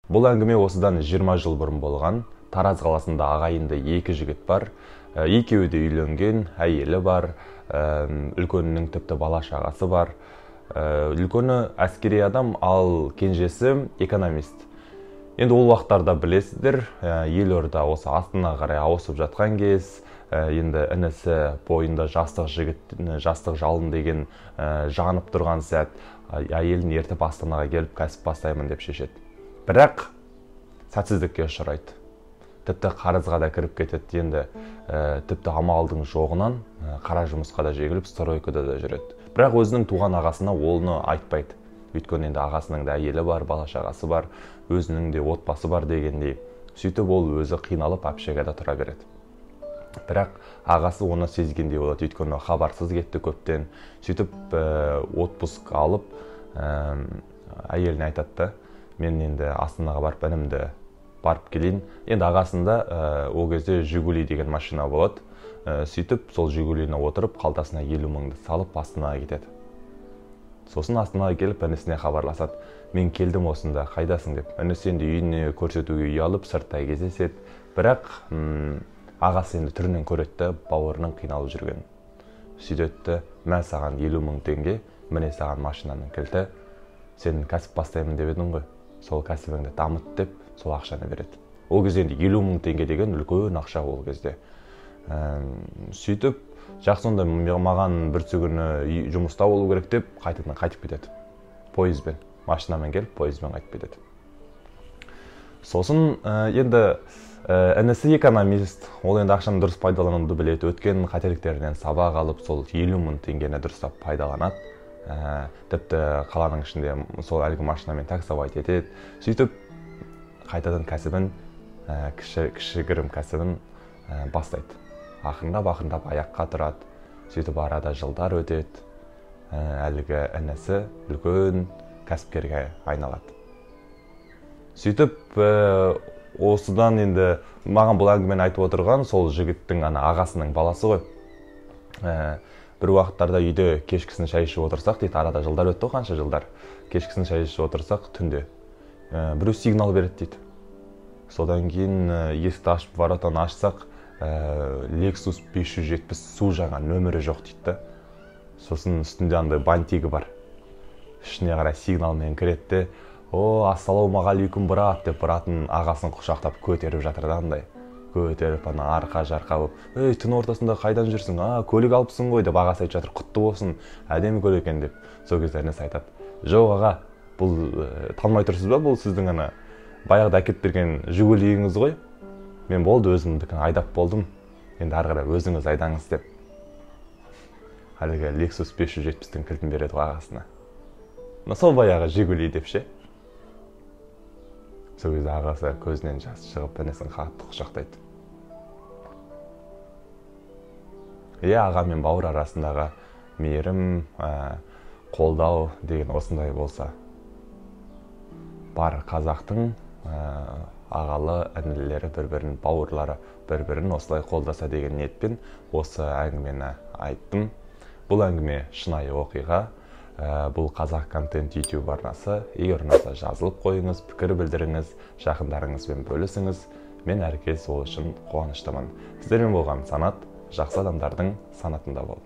Бұл әңгіме осыдан 20 жыл бұрын болған. Тараз қаласында ағайынды екі жігіт бар. Екеуі де үйленген, әйелі бар, үлкенінің тіпті бала шағасы бар. Үлкені әскери адам, ал кенжесі экономист. Енді ол уақыттарда білесіздер, елорда осы астына қарай ауысып жатқан кез, енді інісі бойында жастық жалын деген жанып тұрған сәт, әйелін ертіп Астанаға келіп кәсіп бастаймын деп шешеді. Бірақ сәтсіздікке ұшырайды. Тіпті қарызға да кіріп кетеді. Енді тіпті амалдың жоғынан қара жұмысқа да жегіліп, стройкада да жүреді. Бірақ өзінің туған ағасына оны айтпайды. Өйткені енді ағасының да әйелі бар, бала шағасы бар, өзінің де отбасы бар дегендей. Сөйтіп ол өзі қиналып общагада тұра береді. Бірақ ағасы оны сезгендей болады, өйткені хабарсыз кетті көптен. Сөйтіп отпуск алып, әйеліне айтады, мен енді Астанаға барып інімді барып келейін. Енді ағасында ол кезде Жигули деген машина болады. Сөйтіп сол Жигулиіне отырып, қалтасына 50 мыңды салып Астанаға кетеді. Сосын Астанаға келіп інісіне хабарласады. Мен келдім осында, қайдасың деп. Інісі енді үйіне көрсетуге ұялып, сырттай кездеседі. Бірақ ағасы енді түрінен көреді, бауырының қиналып жүрген. Сөйтеді, мен саған 50 мың теңге, міне саған машинаның кілті, сен кәсіп бастаймын деп едің ғой. Сол кәсібіңді дамыт деп, сол ақшаны береді. Ол кезде енді 50 мың теңге деген үлкен ақша ол кезде. Сөйтіп, жақсы онда маған бір күні жұмыста болу керек деп, қайтып кетеді. Пойызбен, машинамен келіп, пойызбен қайтып кетеді. Сосын енді інісі экономист, ол енді ақшаны дұрыс пайдалануды біледі, өткен қателіктерінен сабақ алып, сол 50 мың теңгені дұрыстап пайдаланады. Тіпті қаланың ішінде сол әлгі машинамен таксовать етеді. Сөйтіп, қайтадан кәсібін, кішігірім кәсібін бастайды. Ақырындап аяққа тұрады. Сөйтіп арада жылдар өтеді. Әлгі інісі үлкен кәсіпкерге айналады. Сөйтіп, осыдан енді маған бұл әңгімені айтып отырған сол жігіттің ағасының баласы ғой. Бір уақыттарда үйде кешкісін шай ішіп отырсақ, дейді, арада жылдар өтті, қанша жылдар. Кешкісін шай ішіп отырсақ, түнде біреу сигнал береді, дейді. Содан кейін есікті ашып воротаны ашсақ, Lexus 570 су жаңа нөмірі жоқ, дейді. Сосын үстінде андай бантигі бар. Ішіне қарай сигналмен кіреді. Ассалаумағалейкум, брат, деп братын ағасын құшақтап көтеріп жатыр да, андай. Көтеріп, арқа жарқа болып, түн ортасында қайдан жүрсің? Көлік алыпсың ғой, деп ағасы айтып жатыр, құтты болсын, әдемі көлік екен деп. Сол кезде інісі айтады, жоқ аға, бұл танымай тұрсыз ба, бұл сіздің баяғыда әкеп берген Жигулиіңіз ғой. Мен болды, өзімдікін айдап болдым. Енді ары қарай өзіңіз айдаңыз деп. Әлгі Lexus 570-тің кілтін береді ағасына. Сол баяғы Жигули деп ше. Сол кезде ағасы көзінен жас шығып, інісін қатты құшақтайды. Аға мен бауыр арасындағы мейірім, қолдау деген осындай болса. Бар қазақтың ағалы інілері бір-бірін, бауырлары бір-бірін осылай қолдаса деген ниетпен осы әңгімені айттым. Бұл әңгіме шынайы оқиға. Бұл қазақ контент YouTube арнасы. Егер ұнаса жазылып қойыңыз, пікір білдіріңіз, жақындарыңызбен бөлісіңіз. Мен әркез ол үшін қуаныштымын. Сіздермен болған Санат, жақсы адамдардың санатында бол.